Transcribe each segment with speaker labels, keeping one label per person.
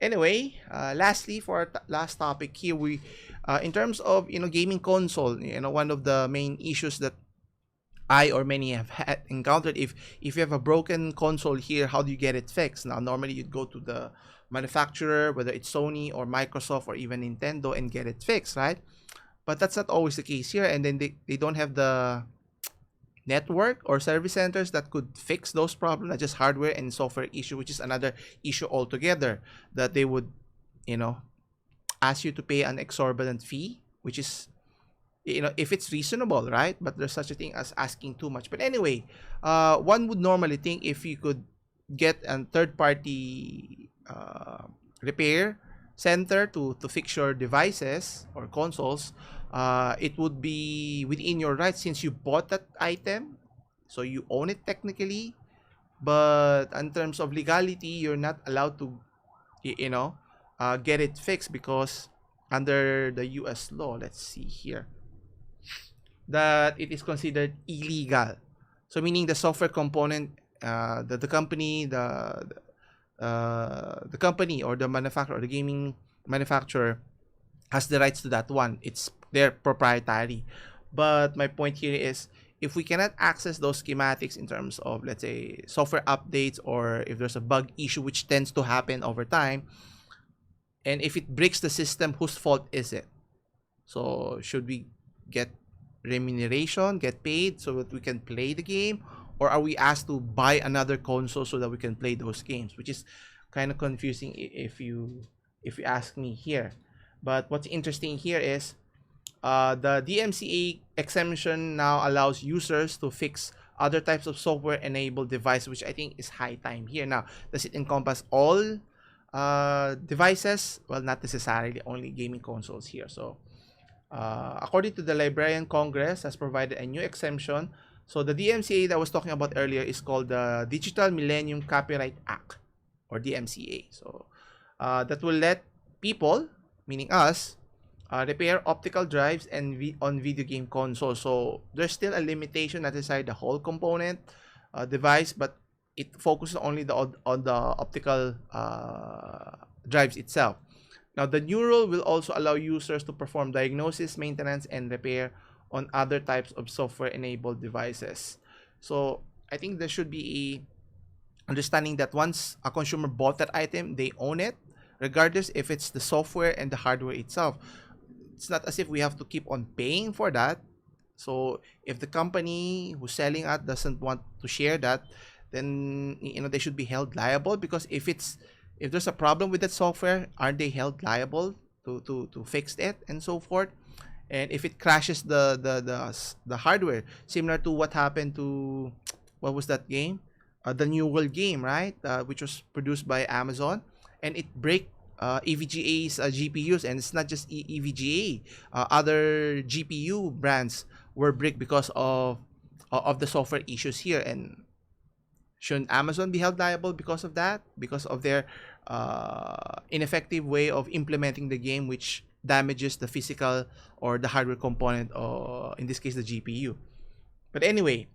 Speaker 1: Anyway, lastly, for our last topic here, we in terms of gaming console, one of the main issues that I or many have encountered, if you have a broken console here, how do you get it fixed? Now, normally you'd go to the manufacturer, whether it's Sony or Microsoft or even Nintendo, and get it fixed, right? But that's not always the case here, and then they don't have the network or service centers that could fix those problems, not just hardware and software issue, which is another issue altogether, that they would, you know, ask you to pay an exorbitant fee, which is, if it's reasonable, right? But there's such a thing as asking too much. But anyway, one would normally think if you could get a third party repair center to fix your devices or consoles, it would be within your rights since you bought that item, so you own it technically. But in terms of legality, you're not allowed to, get it fixed because under the U.S. law, let's see here, that it is considered illegal. So meaning the software component, the company, the company or the manufacturer or the gaming manufacturer has the rights to that one. It's their proprietary. But my point here is, if we cannot access those schematics in terms of, let's say, software updates, or if there's a bug issue which tends to happen over time, and if it breaks the system, whose fault is it? So should we get remuneration, get paid so that we can play the game, or are we asked to buy another console so that we can play those games? Which is kind of confusing if you ask me here. But what's interesting here is the DMCA exemption now allows users to fix other types of software-enabled devices, which I think is high time here. Now, does it encompass all devices? Well, not necessarily, only gaming consoles here. So, according to the Librarian Congress, has provided a new exemption. So the DMCA that I was talking about earlier is called the Digital Millennium Copyright Act, or DMCA. So that will let people, meaning us, repair optical drives and on video game consoles. So there's still a limitation not inside the whole component device, but it focuses only on the optical drives itself. Now, the new rule will also allow users to perform diagnosis, maintenance, and repair on other types of software-enabled devices. So, I think there should be a understanding that once a consumer bought that item, they own it, regardless if it's the software and the hardware itself. It's not as if we have to keep on paying for that. So, if the company who's selling it doesn't want to share that, then they should be held liable, because if there's a problem with that software, aren't they held liable to fix it and so forth? And if it crashes the hardware, similar to what happened to, what was that game? The New World game, right? Which was produced by Amazon, and it break EVGA's GPUs, and it's not just EVGA. Other GPU brands were bricked because of the software issues here. And shouldn't Amazon be held liable because of that? Because of their ineffective way of implementing the game, which damages the physical or the hardware component, or in this case, the GPU. But anyway,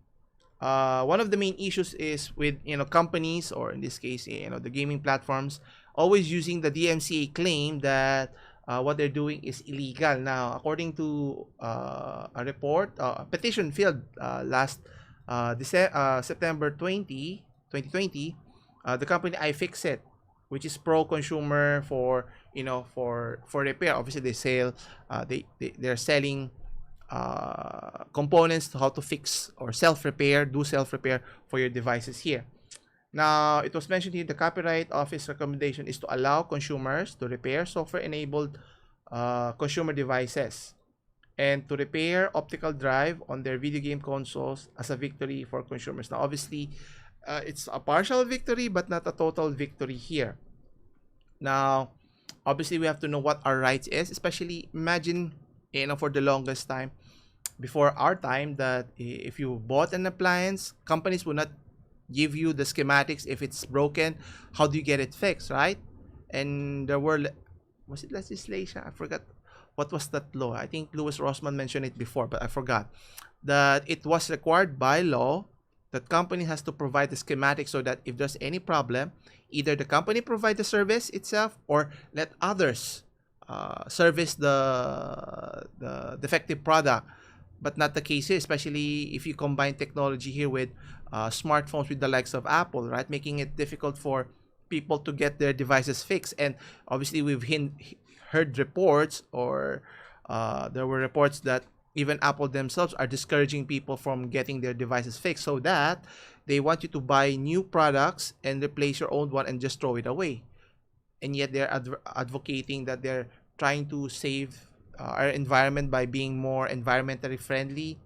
Speaker 1: one of the main issues is with companies, or in this case, the gaming platforms, always using the DMCA claim that what they're doing is illegal. Now, according to a report, a petition filed last September 2020, the company iFixit, which is pro-consumer for repair. Obviously, they sell they're selling components to how to fix or do self-repair for your devices here. Now, it was mentioned here, the Copyright Office recommendation is to allow consumers to repair software-enabled consumer devices and to repair optical drive on their video game consoles as a victory for consumers. Now, obviously, it's a partial victory, but not a total victory here. Now, obviously, we have to know what our rights is, especially imagine, for the longest time, before our time, that if you bought an appliance, companies will not give you the schematics. If it's broken, how do you get it fixed, right? And there was it legislation? I forgot what was that law. I think Louis Rossman mentioned it before, but I forgot that it was required by law that company has to provide the schematic, so that if there's any problem, either the company provide the service itself or let others service the defective product. But not the case here, especially if you combine technology here with smartphones with the likes of Apple, right? Making it difficult for people to get their devices fixed. And obviously, we've heard reports, or there were reports that even Apple themselves are discouraging people from getting their devices fixed, so that they want you to buy new products and replace your old one and just throw it away. And yet they're advocating that they're trying to save our environment by being more environmentally friendly.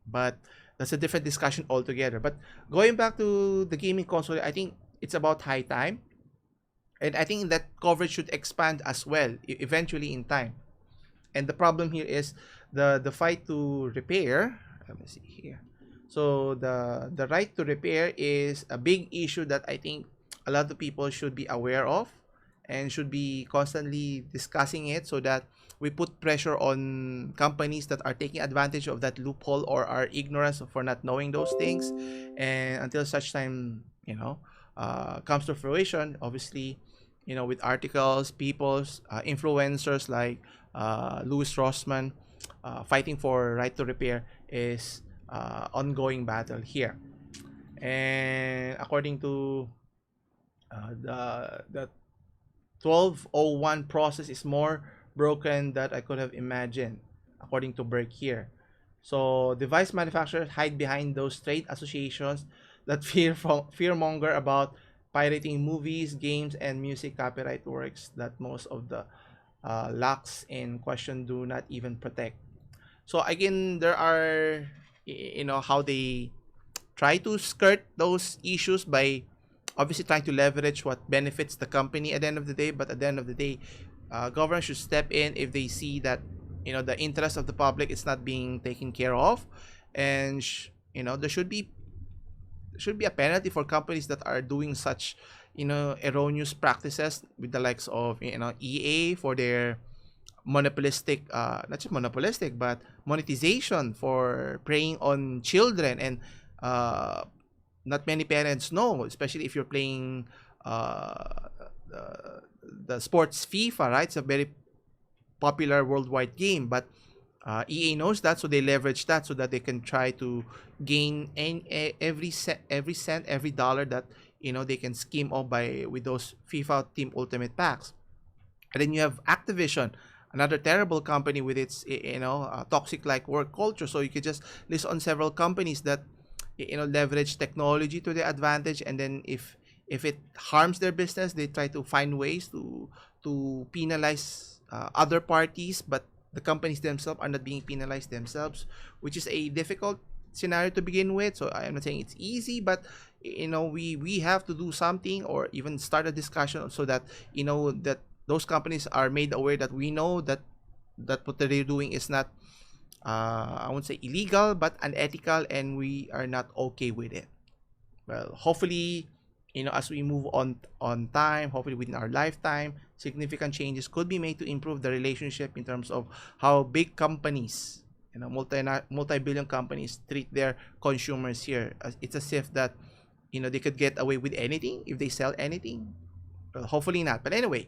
Speaker 1: But that's a different discussion altogether. But going back to the gaming console, I think it's about high time. And I think that coverage should expand as well, eventually in time. And the problem here is the fight to repair. Let me see here. So the right to repair is a big issue that I think a lot of people should be aware of and should be constantly discussing it, so that we put pressure on companies that are taking advantage of that loophole or are ignorant for not knowing those things. And until such time, comes to fruition, obviously, with articles, people's influencers like Louis Rossman fighting for right to repair is ongoing battle here. And according to the 1201 process is more broken than I could have imagined, according to Burke here. So device manufacturers hide behind those trade associations that fearmonger about pirating movies, games, and music copyright works that most of the laws in question do not even protect. So again, there are, how they try to skirt those issues by obviously trying to leverage what benefits the company at the end of the day. But at the end of the day, government should step in if they see that the interest of the public is not being taken care of. And there should be a penalty for companies that are doing such erroneous practices, with the likes of EA for their monopolistic, not just monopolistic, but monetization for preying on children. And not many parents know, especially if you're playing the sports FIFA, right? It's a very popular worldwide game, but EA knows that, so they leverage that so that they can try to gain every cent, every dollar that they can scheme off with those FIFA Team Ultimate packs. And then you have Activision, another terrible company with its toxic like work culture. So you could just list on several companies that leverage technology to their advantage, and then if it harms their business, they try to find ways to penalize other parties, but the companies themselves are not being penalized themselves, which is a difficult scenario to begin with. So I'm not saying it's easy, but we have to do something, or even start a discussion, so that that those companies are made aware that we know that what they're doing is not I won't say illegal, but unethical, and we are not okay with it. Well, hopefully, as we move on time, hopefully within our lifetime, significant changes could be made to improve the relationship in terms of how big companies, multi-billion companies treat their consumers here. It's as if that they could get away with anything if they sell anything. Well, hopefully not. But anyway,